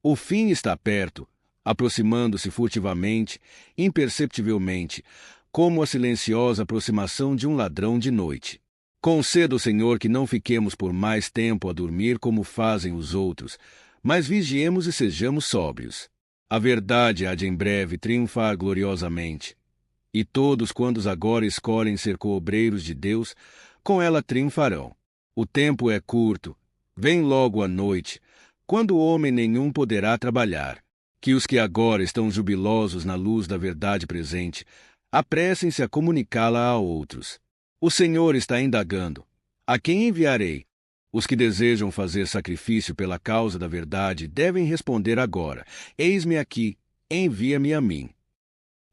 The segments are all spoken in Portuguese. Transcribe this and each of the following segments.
O fim está perto, aproximando-se furtivamente, imperceptivelmente, como a silenciosa aproximação de um ladrão de noite. Conceda, Senhor, que não fiquemos por mais tempo a dormir como fazem os outros, mas vigiemos e sejamos sóbrios. A verdade há de em breve triunfar gloriosamente. E todos quantos agora escolhem ser coobreiros de Deus, com ela triunfarão. O tempo é curto, vem logo a noite, quando o homem nenhum poderá trabalhar. Que os que agora estão jubilosos na luz da verdade presente, apressem-se a comunicá-la a outros. O Senhor está indagando: a quem enviarei? Os que desejam fazer sacrifício pela causa da verdade devem responder agora: eis-me aqui, envia-me a mim.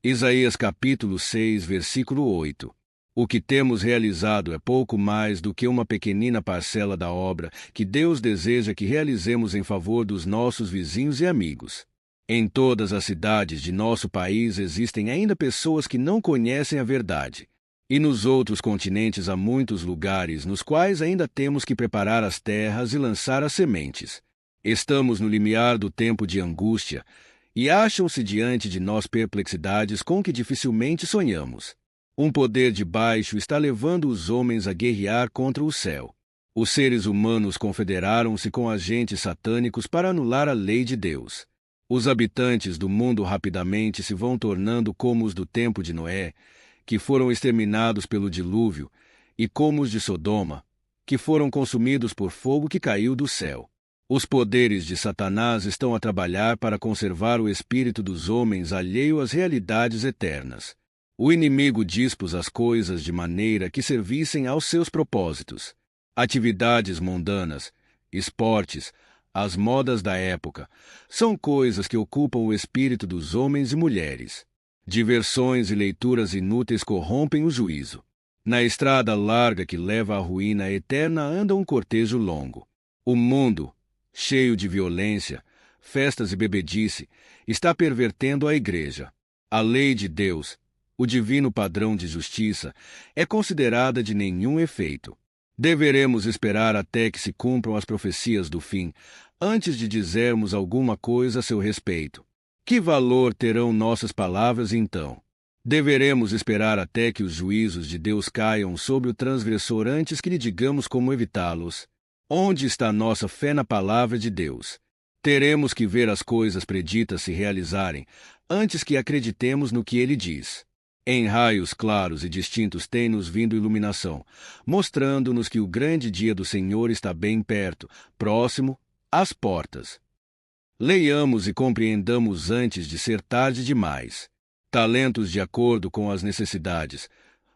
Isaías capítulo 6, versículo 8. O que temos realizado é pouco mais do que uma pequenina parcela da obra que Deus deseja que realizemos em favor dos nossos vizinhos e amigos. Em todas as cidades de nosso país existem ainda pessoas que não conhecem a verdade. E nos outros continentes há muitos lugares nos quais ainda temos que preparar as terras e lançar as sementes. Estamos no limiar do tempo de angústia, e acham-se diante de nós perplexidades com que dificilmente sonhamos. Um poder de baixo está levando os homens a guerrear contra o céu. Os seres humanos confederaram-se com agentes satânicos para anular a lei de Deus. Os habitantes do mundo rapidamente se vão tornando como os do tempo de Noé, que foram exterminados pelo dilúvio, e como os de Sodoma, que foram consumidos por fogo que caiu do céu. Os poderes de Satanás estão a trabalhar para conservar o espírito dos homens alheio às realidades eternas. O inimigo dispôs as coisas de maneira que servissem aos seus propósitos. Atividades mundanas, esportes, as modas da época, são coisas que ocupam o espírito dos homens e mulheres. Diversões e leituras inúteis corrompem o juízo. Na estrada larga que leva à ruína eterna anda um cortejo longo. O mundo, cheio de violência, festas e bebedice, está pervertendo a igreja. A lei de Deus, o divino padrão de justiça, é considerada de nenhum efeito. Deveremos esperar até que se cumpram as profecias do fim, antes de dizermos alguma coisa a seu respeito. Que valor terão nossas palavras então? Deveremos esperar até que os juízos de Deus caiam sobre o transgressor antes que lhe digamos como evitá-los. Onde está nossa fé na palavra de Deus? Teremos que ver as coisas preditas se realizarem, antes que acreditemos no que ele diz. Em raios claros e distintos tem-nos vindo iluminação, mostrando-nos que o grande dia do Senhor está bem perto, próximo, às portas. Leiamos e compreendamos antes de ser tarde demais. Talentos de acordo com as necessidades.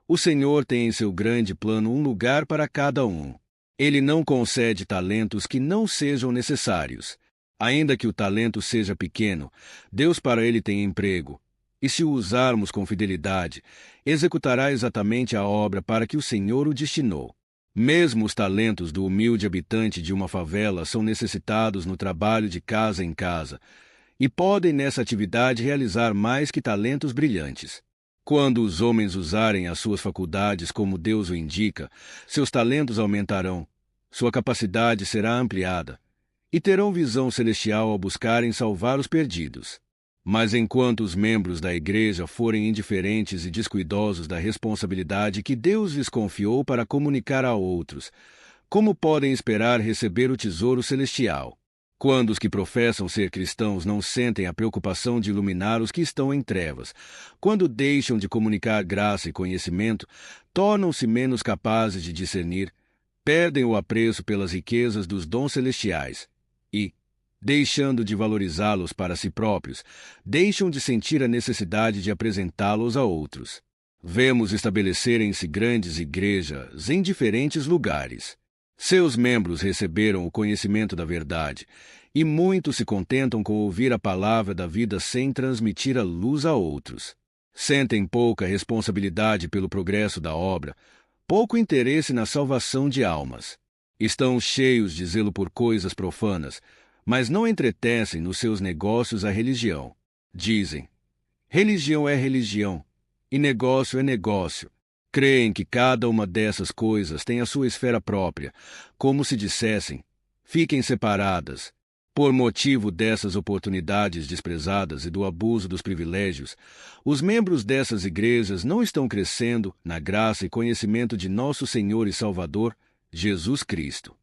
O Senhor tem em seu grande plano um lugar para cada um. Ele não concede talentos que não sejam necessários. Ainda que o talento seja pequeno, Deus para ele tem emprego. E se o usarmos com fidelidade, executará exatamente a obra para que o Senhor o destinou. Mesmo os talentos do humilde habitante de uma favela são necessitados no trabalho de casa em casa, e podem nessa atividade realizar mais que talentos brilhantes. Quando os homens usarem as suas faculdades como Deus o indica, seus talentos aumentarão, sua capacidade será ampliada, e terão visão celestial ao buscarem salvar os perdidos. Mas enquanto os membros da igreja forem indiferentes e descuidosos da responsabilidade que Deus lhes confiou para comunicar a outros, como podem esperar receber o tesouro celestial? Quando os que professam ser cristãos não sentem a preocupação de iluminar os que estão em trevas, quando deixam de comunicar graça e conhecimento, tornam-se menos capazes de discernir, perdem o apreço pelas riquezas dos dons celestiais e, deixando de valorizá-los para si próprios, deixam de sentir a necessidade de apresentá-los a outros. Vemos estabelecerem-se grandes igrejas em diferentes lugares. Seus membros receberam o conhecimento da verdade, e muitos se contentam com ouvir a palavra da vida sem transmitir a luz a outros. Sentem pouca responsabilidade pelo progresso da obra, pouco interesse na salvação de almas. Estão cheios de zelo por coisas profanas, mas não entretecem nos seus negócios a religião. Dizem: religião é religião, e negócio é negócio. Creem que cada uma dessas coisas tem a sua esfera própria, como se dissessem: fiquem separadas. Por motivo dessas oportunidades desprezadas e do abuso dos privilégios, os membros dessas igrejas não estão crescendo na graça e conhecimento de nosso Senhor e Salvador, Jesus Cristo.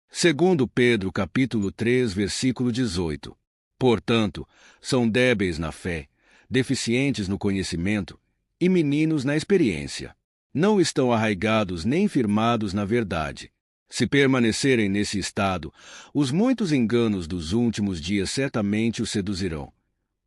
Segundo Pedro, capítulo 3, versículo 18. Portanto, são débeis na fé, deficientes no conhecimento e meninos na experiência. Não estão arraigados nem firmados na verdade. Se permanecerem nesse estado, os muitos enganos dos últimos dias certamente os seduzirão,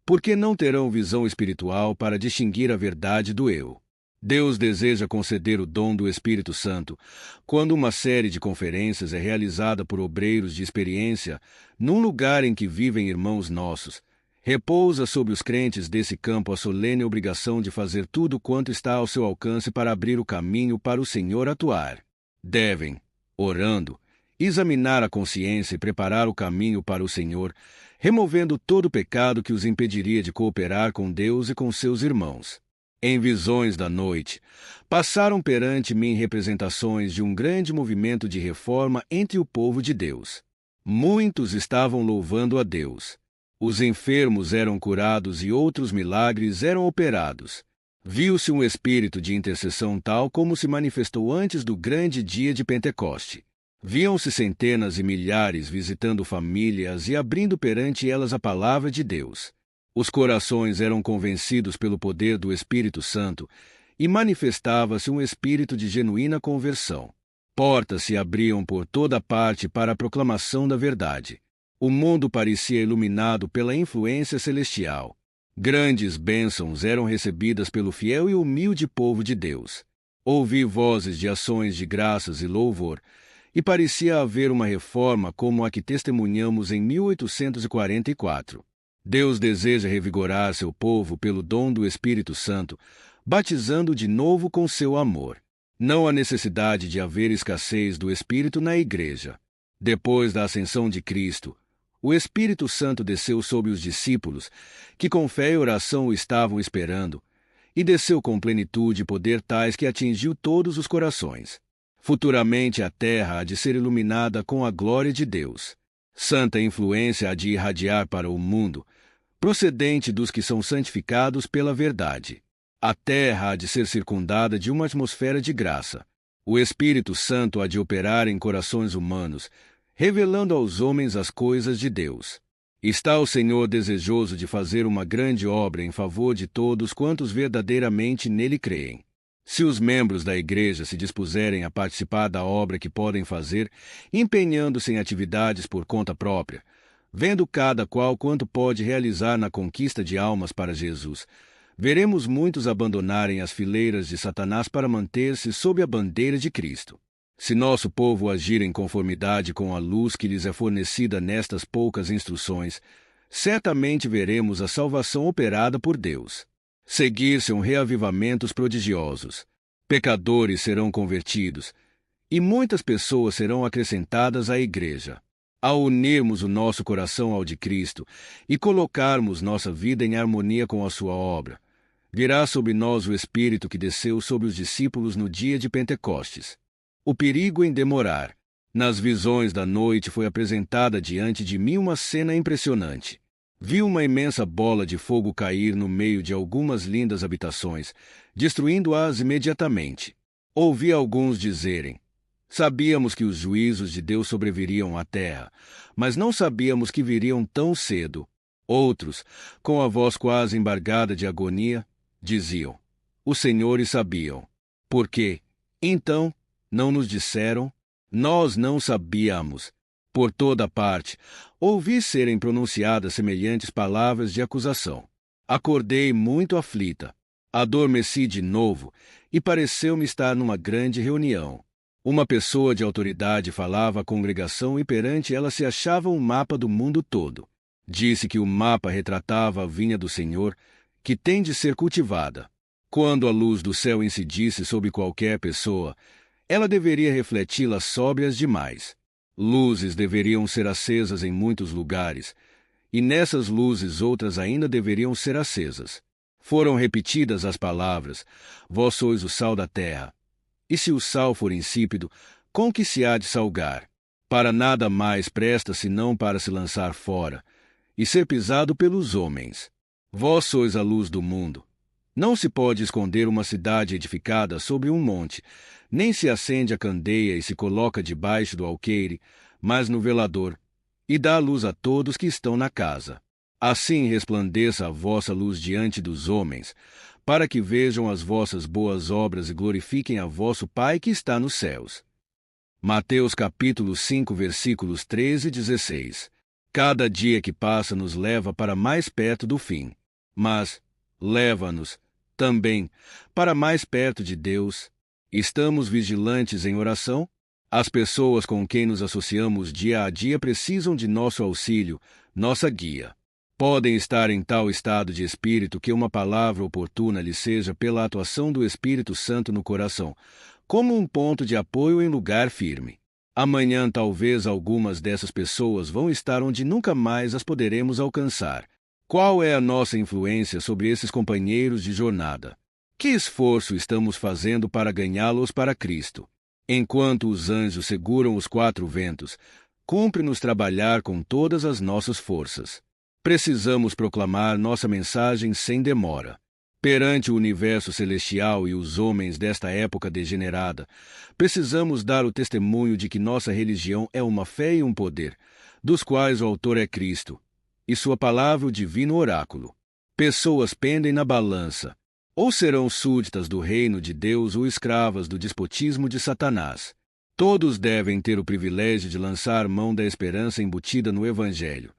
porque não terão visão espiritual para distinguir a verdade do eu. Deus deseja conceder o dom do Espírito Santo quando uma série de conferências é realizada por obreiros de experiência num lugar em que vivem irmãos nossos. Repousa sobre os crentes desse campo a solene obrigação de fazer tudo quanto está ao seu alcance para abrir o caminho para o Senhor atuar. Devem, orando, examinar a consciência e preparar o caminho para o Senhor, removendo todo o pecado que os impediria de cooperar com Deus e com seus irmãos. Em visões da noite, passaram perante mim representações de um grande movimento de reforma entre o povo de Deus. Muitos estavam louvando a Deus. Os enfermos eram curados e outros milagres eram operados. Viu-se um espírito de intercessão tal como se manifestou antes do grande dia de Pentecoste. Viam-se centenas e milhares visitando famílias e abrindo perante elas a palavra de Deus. Os corações eram convencidos pelo poder do Espírito Santo e manifestava-se um espírito de genuína conversão. Portas se abriam por toda parte para a proclamação da verdade. O mundo parecia iluminado pela influência celestial. Grandes bênçãos eram recebidas pelo fiel e humilde povo de Deus. Ouvi vozes de ações de graças e louvor, e parecia haver uma reforma como a que testemunhamos em 1844. Deus deseja revigorar seu povo pelo dom do Espírito Santo, batizando de novo com seu amor. Não há necessidade de haver escassez do Espírito na igreja. Depois da ascensão de Cristo, o Espírito Santo desceu sobre os discípulos, que com fé e oração o estavam esperando, e desceu com plenitude e poder tais que atingiu todos os corações. Futuramente a terra há de ser iluminada com a glória de Deus. Santa influência há de irradiar para o mundo, procedente dos que são santificados pela verdade. A terra há de ser circundada de uma atmosfera de graça. O Espírito Santo há de operar em corações humanos, revelando aos homens as coisas de Deus. Está o Senhor desejoso de fazer uma grande obra em favor de todos quantos verdadeiramente nele creem. Se os membros da igreja se dispuserem a participar da obra que podem fazer, empenhando-se em atividades por conta própria, vendo cada qual quanto pode realizar na conquista de almas para Jesus, veremos muitos abandonarem as fileiras de Satanás para manter-se sob a bandeira de Cristo. Se nosso povo agir em conformidade com a luz que lhes é fornecida nestas poucas instruções, certamente veremos a salvação operada por Deus. Seguir-se-ão reavivamentos prodigiosos. Pecadores serão convertidos, e muitas pessoas serão acrescentadas à igreja. Ao unirmos o nosso coração ao de Cristo e colocarmos nossa vida em harmonia com a sua obra, virá sobre nós o Espírito que desceu sobre os discípulos no dia de Pentecostes. O perigo em demorar. Nas visões da noite foi apresentada diante de mim uma cena impressionante. Vi uma imensa bola de fogo cair no meio de algumas lindas habitações, destruindo-as imediatamente. Ouvi alguns dizerem: sabíamos que os juízos de Deus sobreviriam à terra, mas não sabíamos que viriam tão cedo. Outros, com a voz quase embargada de agonia, diziam: os senhores sabiam. Por quê, então, não nos disseram? Nós não sabíamos. Por toda parte, ouvi serem pronunciadas semelhantes palavras de acusação. Acordei muito aflita. Adormeci de novo e pareceu-me estar numa grande reunião. Uma pessoa de autoridade falava à congregação e perante ela se achava um mapa do mundo todo. Disse que o mapa retratava a vinha do Senhor, que tem de ser cultivada. Quando a luz do céu incidisse sobre qualquer pessoa, ela deveria refleti-las sóbrias demais. Luzes deveriam ser acesas em muitos lugares, e nessas luzes outras ainda deveriam ser acesas. Foram repetidas as palavras: vós sois o sal da terra. E se o sal for insípido, com que se há de salgar? Para nada mais presta senão para se lançar fora e ser pisado pelos homens. Vós sois a luz do mundo. Não se pode esconder uma cidade edificada sobre um monte, nem se acende a candeia e se coloca debaixo do alqueire, mas no velador, e dá luz a todos que estão na casa. Assim resplandeça a vossa luz diante dos homens, para que vejam as vossas boas obras e glorifiquem a vosso Pai que está nos céus. Mateus capítulo 5, versículos 13 e 16. Cada dia que passa nos leva para mais perto do fim, mas leva-nos também para mais perto de Deus. Estamos vigilantes em oração? As pessoas com quem nos associamos dia a dia precisam de nosso auxílio, nossa guia. Podem estar em tal estado de espírito que uma palavra oportuna lhe seja, pela atuação do Espírito Santo no coração, como um ponto de apoio em lugar firme. Amanhã talvez algumas dessas pessoas vão estar onde nunca mais as poderemos alcançar. Qual é a nossa influência sobre esses companheiros de jornada? Que esforço estamos fazendo para ganhá-los para Cristo? Enquanto os anjos seguram os 4 ventos, cumpre-nos trabalhar com todas as nossas forças. Precisamos proclamar nossa mensagem sem demora. Perante o universo celestial e os homens desta época degenerada, precisamos dar o testemunho de que nossa religião é uma fé e um poder, dos quais o autor é Cristo, e sua palavra o divino oráculo. Pessoas pendem na balança. Ou serão súditas do reino de Deus ou escravas do despotismo de Satanás. Todos devem ter o privilégio de lançar mão da esperança embutida no Evangelho.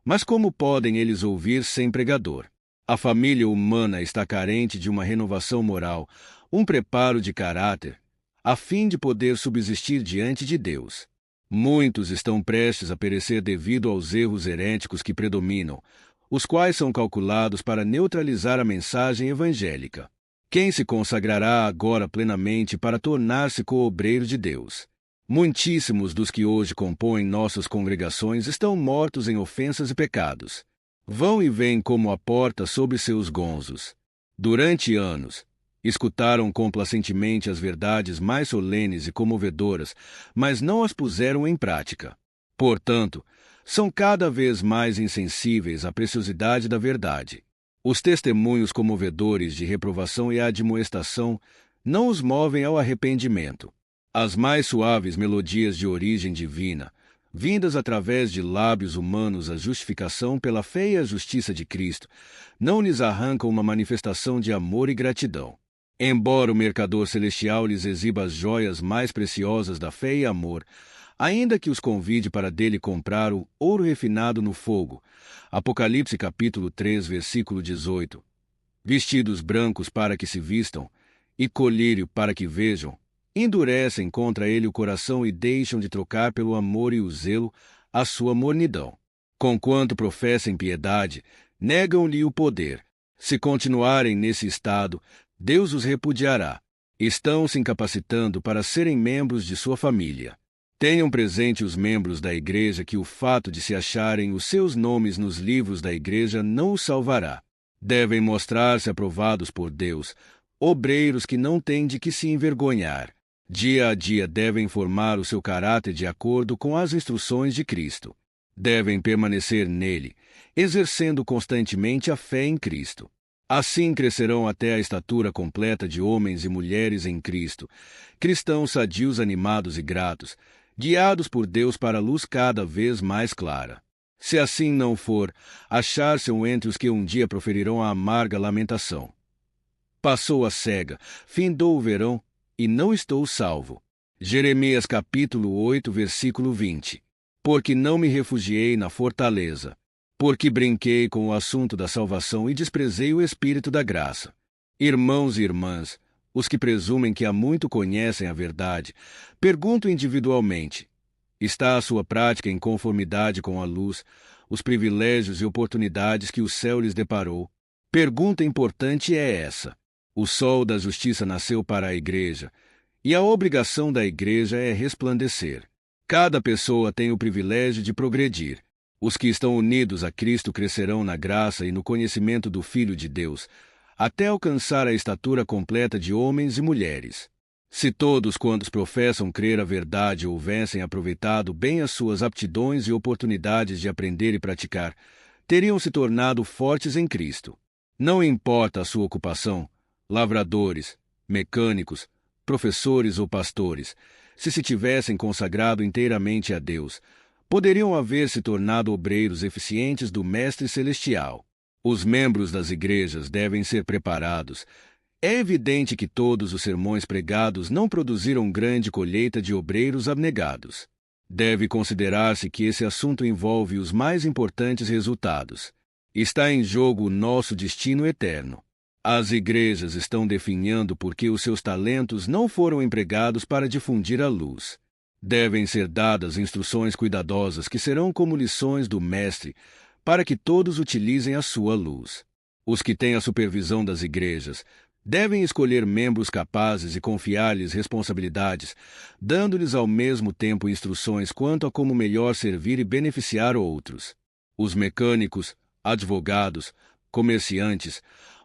Mas como podem eles ouvir sem pregador? A família humana está carente de uma renovação moral, um preparo de caráter, a fim de poder subsistir diante de Deus. Muitos estão prestes a perecer devido aos erros heréticos que predominam, os quais são calculados para neutralizar a mensagem evangélica. Quem se consagrará agora plenamente para tornar-se co-obreiro de Deus? Muitíssimos dos que hoje compõem nossas congregações estão mortos em ofensas e pecados. Vão e vêm como a porta sobre seus gonzos. Durante anos, escutaram complacentemente as verdades mais solenes e comovedoras, mas não as puseram em prática. Portanto, são cada vez mais insensíveis à preciosidade da verdade. Os testemunhos comovedores de reprovação e admoestação não os movem ao arrependimento. As mais suaves melodias de origem divina, vindas através de lábios humanos à justificação pela fé e a justiça de Cristo, não lhes arrancam uma manifestação de amor e gratidão. Embora o mercador celestial lhes exiba as joias mais preciosas da fé e amor, ainda que os convide para dele comprar o ouro refinado no fogo. Apocalipse capítulo 3, versículo 18. Vestidos brancos para que se vistam, e colírio para que vejam, endurecem contra ele o coração e deixam de trocar pelo amor e o zelo a sua mornidão. Conquanto professem piedade, negam-lhe o poder. Se continuarem nesse estado, Deus os repudiará. Estão se incapacitando para serem membros de sua família. Tenham presente os membros da igreja que o fato de se acharem os seus nomes nos livros da igreja não os salvará. Devem mostrar-se aprovados por Deus, obreiros que não têm de que se envergonhar. Dia a dia devem formar o seu caráter de acordo com as instruções de Cristo. Devem permanecer nele, exercendo constantemente a fé em Cristo. Assim crescerão até a estatura completa de homens e mulheres em Cristo, cristãos sadios, animados e gratos, guiados por Deus para a luz cada vez mais clara. Se assim não for, achar-se-ão entre os que um dia proferirão a amarga lamentação. Passou a cega, findou o verão, e não estou salvo. Jeremias capítulo 8, versículo 20. Porque não me refugiei na fortaleza, porque brinquei com o assunto da salvação e desprezei o Espírito da graça. Irmãos e irmãs, os que presumem que há muito conhecem a verdade, pergunto individualmente: está a sua prática em conformidade com a luz, os privilégios e oportunidades que o céu lhes deparou? Pergunta importante é essa. O sol da justiça nasceu para a igreja, e a obrigação da igreja é resplandecer. Cada pessoa tem o privilégio de progredir. Os que estão unidos a Cristo crescerão na graça e no conhecimento do Filho de Deus, até alcançar a estatura completa de homens e mulheres. Se todos quantos professam crer a verdade houvessem aproveitado bem as suas aptidões e oportunidades de aprender e praticar, teriam se tornado fortes em Cristo. Não importa a sua ocupação, lavradores, mecânicos, professores ou pastores, se tivessem consagrado inteiramente a Deus, poderiam haver se tornado obreiros eficientes do Mestre Celestial. Os membros das igrejas devem ser preparados. É evidente que todos os sermões pregados não produziram grande colheita de obreiros abnegados. Deve considerar-se que esse assunto envolve os mais importantes resultados. Está em jogo o nosso destino eterno. As igrejas estão definhando porque os seus talentos não foram empregados para difundir a luz. Devem ser dadas instruções cuidadosas que serão como lições do Mestre, para que todos utilizem a sua luz. Os que têm a supervisão das igrejas devem escolher membros capazes e confiar-lhes responsabilidades, dando-lhes ao mesmo tempo instruções quanto a como melhor servir e beneficiar outros. Os mecânicos, advogados, comerciantes,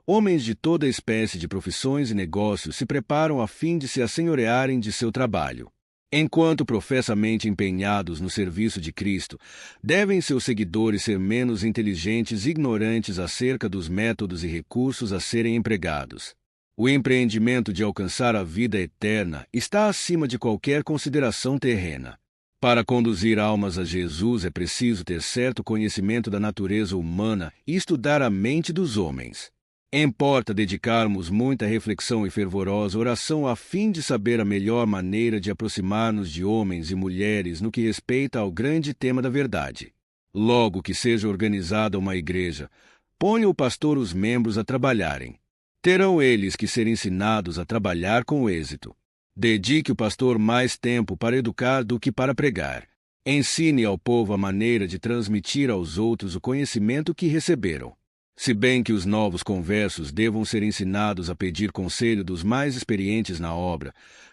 homens de toda espécie de profissões e negócios se preparam a fim de se assenhorearem de seu trabalho. Enquanto professamente empenhados no serviço de Cristo, devem seus seguidores ser menos inteligentes e ignorantes acerca dos métodos e recursos a serem empregados. O empreendimento de alcançar a vida eterna está acima de qualquer consideração terrena. Para conduzir almas a Jesus é preciso ter certo conhecimento da natureza humana e estudar a mente dos homens. Importa dedicarmos muita reflexão e fervorosa oração a fim de saber a melhor maneira de aproximar-nos de homens e mulheres no que respeita ao grande tema da verdade. Logo que seja organizada uma igreja, ponha o pastor os membros a trabalharem. Terão eles que ser ensinados a trabalhar com êxito. Dedique o pastor mais tempo para educar do que para pregar. Ensine ao povo a maneira de transmitir aos outros o conhecimento que receberam. Se bem que os novos conversos devam ser ensinados a pedir conselho dos mais experientes na obra,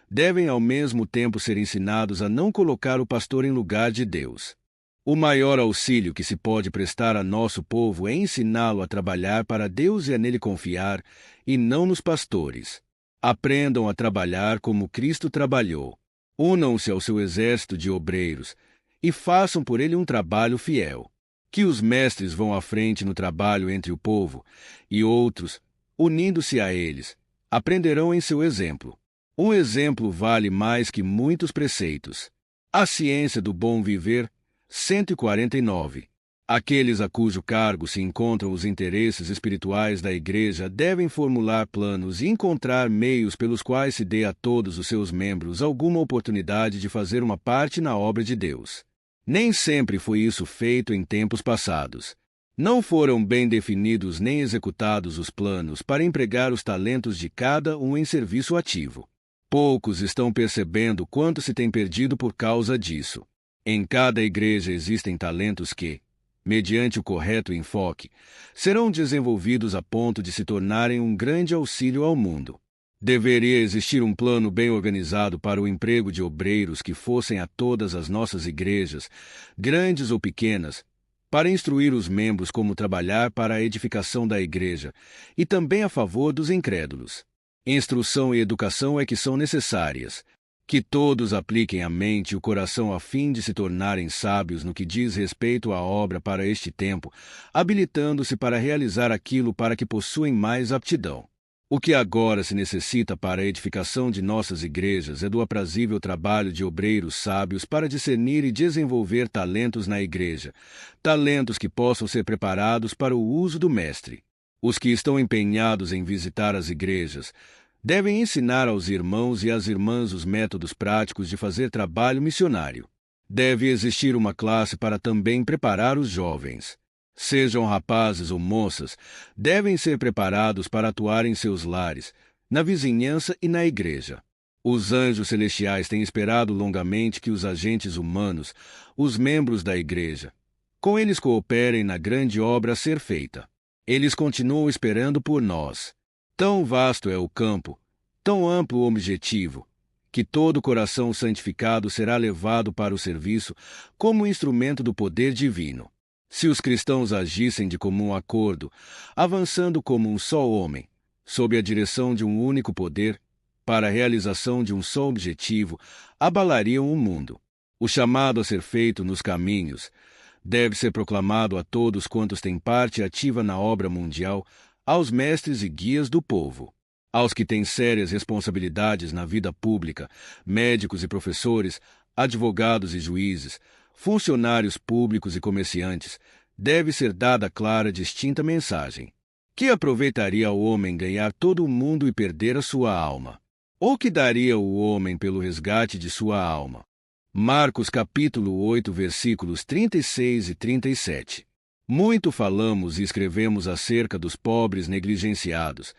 devem ao mesmo tempo ser ensinados a não colocar o pastor em lugar de Deus. O maior auxílio que se pode prestar a nosso povo é ensiná-lo a trabalhar para Deus e a nele confiar, e não nos pastores. Aprendam a trabalhar como Cristo trabalhou. Unam-se ao seu exército de obreiros e façam por ele um trabalho fiel. Que os mestres vão à frente no trabalho entre o povo, e outros, unindo-se a eles, aprenderão em seu exemplo. Um exemplo vale mais que muitos preceitos. A ciência do bom viver, 149. Aqueles a cujo cargo se encontram os interesses espirituais da Igreja devem formular planos e encontrar meios pelos quais se dê a todos os seus membros alguma oportunidade de fazer uma parte na obra de Deus. Nem sempre foi isso feito em tempos passados. Não foram bem definidos nem executados os planos para empregar os talentos de cada um em serviço ativo. Poucos estão percebendo quanto se tem perdido por causa disso. Em cada igreja existem talentos que, mediante o correto enfoque, serão desenvolvidos a ponto de se tornarem um grande auxílio ao mundo. Deveria existir um plano bem organizado para o emprego de obreiros que fossem a todas as nossas igrejas, grandes ou pequenas, para instruir os membros como trabalhar para a edificação da igreja e também a favor dos incrédulos. Instrução e educação é que são necessárias. Que todos apliquem a mente e o coração a fim de se tornarem sábios no que diz respeito à obra para este tempo, habilitando-se para realizar aquilo para que possuem mais aptidão. O que agora se necessita para a edificação de nossas igrejas é do aprazível trabalho de obreiros sábios para discernir e desenvolver talentos na igreja, talentos que possam ser preparados para o uso do Mestre. Os que estão empenhados em visitar as igrejas devem ensinar aos irmãos e às irmãs os métodos práticos de fazer trabalho missionário. Deve existir uma classe para também preparar os jovens. Sejam rapazes ou moças, devem ser preparados para atuar em seus lares, na vizinhança e na igreja. Os anjos celestiais têm esperado longamente que os agentes humanos, os membros da igreja, com eles cooperem na grande obra a ser feita. Eles continuam esperando por nós. Tão vasto é o campo, tão amplo o objetivo, que todo coração santificado será levado para o serviço como instrumento do poder divino. Se os cristãos agissem de comum acordo, avançando como um só homem, sob a direção de um único poder, para a realização de um só objetivo abalariam o mundo. O chamado a ser feito nos caminhos deve ser proclamado a todos quantos têm parte ativa na obra mundial, aos mestres e guias do povo. Aos que têm sérias responsabilidades na vida pública, médicos e professores, advogados e juízes, funcionários públicos e comerciantes, deve ser dada clara e distinta mensagem. Que aproveitaria ao homem ganhar todo o mundo e perder a sua alma? Ou que daria o homem pelo resgate de sua alma? Marcos capítulo 8, versículos 36 e 37. Muito falamos e escrevemos acerca dos pobres negligenciados.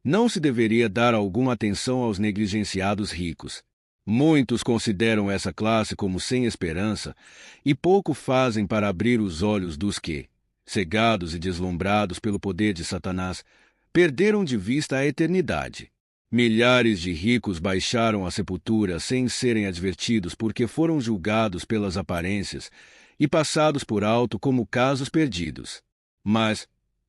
Não se deveria dar alguma atenção aos negligenciados ricos. Muitos consideram essa classe como sem esperança e pouco fazem para abrir os olhos dos que, cegados e deslumbrados pelo poder de Satanás, perderam de vista a eternidade. Milhares de ricos baixaram à sepultura sem serem advertidos porque foram julgados pelas aparências e passados por alto como casos perdidos. Mas,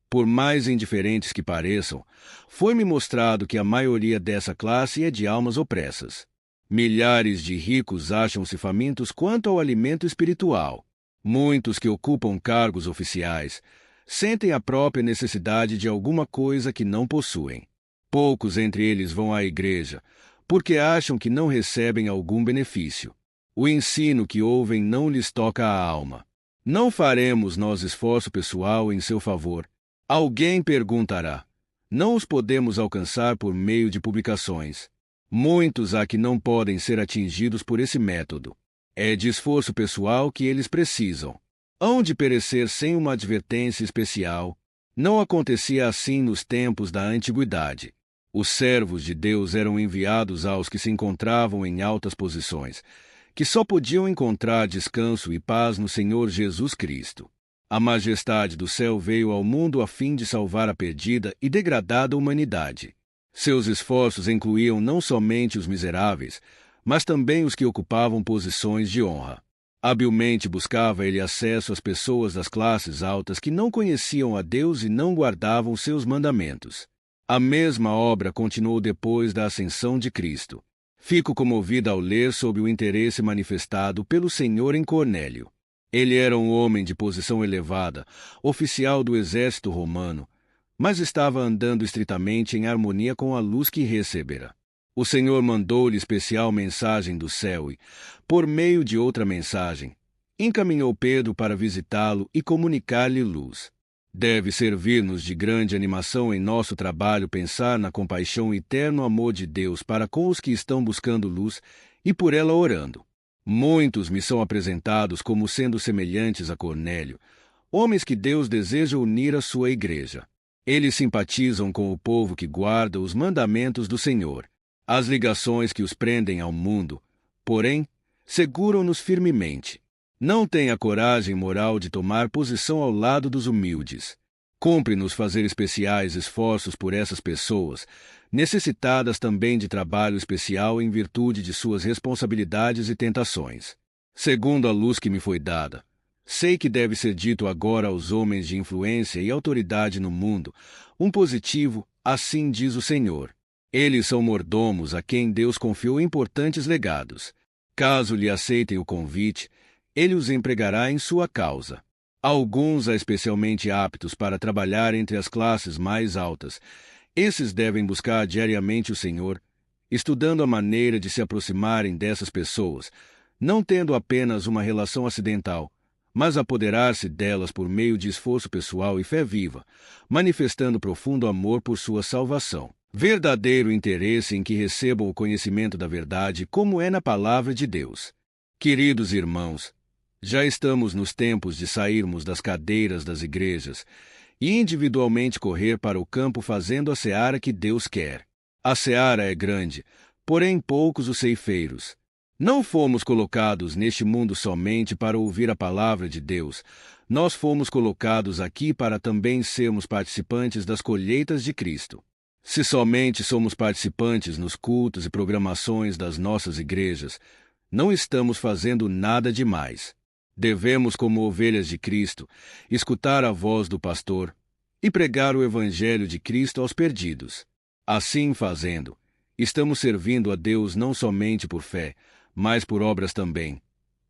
por mais indiferentes que pareçam, foi-me mostrado que a maioria dessa classe é de almas opressas. Milhares de ricos acham-se famintos quanto ao alimento espiritual. Muitos que ocupam cargos oficiais sentem a própria necessidade de alguma coisa que não possuem. Poucos entre eles vão à igreja, porque acham que não recebem algum benefício. O ensino que ouvem não lhes toca a alma. Não faremos nós esforço pessoal em seu favor. Alguém perguntará: não os podemos alcançar por meio de publicações? Muitos há que não podem ser atingidos por esse método. É de esforço pessoal que eles precisam. Hão de perecer sem uma advertência especial. Não acontecia assim nos tempos da antiguidade. Os servos de Deus eram enviados aos que se encontravam em altas posições, que só podiam encontrar descanso e paz no Senhor Jesus Cristo. A majestade do céu veio ao mundo a fim de salvar a perdida e degradada humanidade. Seus esforços incluíam não somente os miseráveis, mas também os que ocupavam posições de honra. Habilmente buscava ele acesso às pessoas das classes altas que não conheciam a Deus e não guardavam seus mandamentos. A mesma obra continuou depois da ascensão de Cristo. Fico comovida ao ler sobre o interesse manifestado pelo Senhor em Cornélio. Ele era um homem de posição elevada, oficial do exército romano, mas estava andando estritamente em harmonia com a luz que recebera. O Senhor mandou-lhe especial mensagem do céu e, por meio de outra mensagem, encaminhou Pedro para visitá-lo e comunicar-lhe luz. Deve servir-nos de grande animação em nosso trabalho pensar na compaixão e eterno amor de Deus para com os que estão buscando luz e por ela orando. Muitos me são apresentados como sendo semelhantes a Cornélio, homens que Deus deseja unir à sua igreja. Eles simpatizam com o povo que guarda os mandamentos do Senhor. As ligações que os prendem ao mundo, porém, seguram-nos firmemente. Não têm a coragem moral de tomar posição ao lado dos humildes. Cumpre-nos fazer especiais esforços por essas pessoas, necessitadas também de trabalho especial em virtude de suas responsabilidades e tentações. Segundo a luz que me foi dada, sei que deve ser dito agora aos homens de influência e autoridade no mundo, um positivo, assim diz o Senhor. Eles são mordomos a quem Deus confiou importantes legados. Caso lhe aceitem o convite, ele os empregará em sua causa. Alguns há especialmente aptos para trabalhar entre as classes mais altas. Esses devem buscar diariamente o Senhor, estudando a maneira de se aproximarem dessas pessoas, não tendo apenas uma relação acidental, mas apoderar-se delas por meio de esforço pessoal e fé viva, manifestando profundo amor por sua salvação. Verdadeiro interesse em que recebam o conhecimento da verdade, como é na palavra de Deus. Queridos irmãos, já estamos nos tempos de sairmos das cadeiras das igrejas e individualmente correr para o campo fazendo a seara que Deus quer. A seara é grande, porém poucos os ceifeiros. Não fomos colocados neste mundo somente para ouvir a palavra de Deus. Nós fomos colocados aqui para também sermos participantes das colheitas de Cristo. Se somente somos participantes nos cultos e programações das nossas igrejas, não estamos fazendo nada demais. Devemos, como ovelhas de Cristo, escutar a voz do pastor e pregar o Evangelho de Cristo aos perdidos. Assim fazendo, Estamos servindo a Deus não somente por fé, mas por obras também.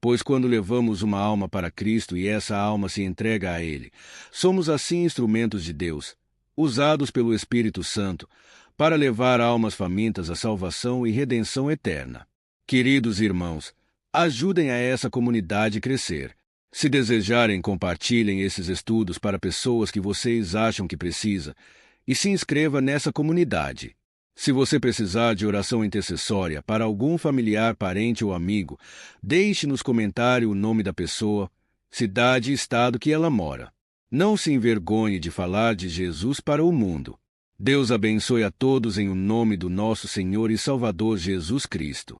Pois quando levamos uma alma para Cristo e essa alma se entrega a Ele, somos assim instrumentos de Deus, usados pelo Espírito Santo, para levar almas famintas à salvação e redenção eterna. Queridos irmãos, ajudem a essa comunidade crescer. Se desejarem, compartilhem esses estudos para pessoas que vocês acham que precisa e se inscreva nessa comunidade. Se você precisar de oração intercessória para algum familiar, parente ou amigo, deixe nos comentários o nome da pessoa, cidade e estado que ela mora. Não se envergonhe de falar de Jesus para o mundo. Deus abençoe a todos em o nome do nosso Senhor e Salvador Jesus Cristo.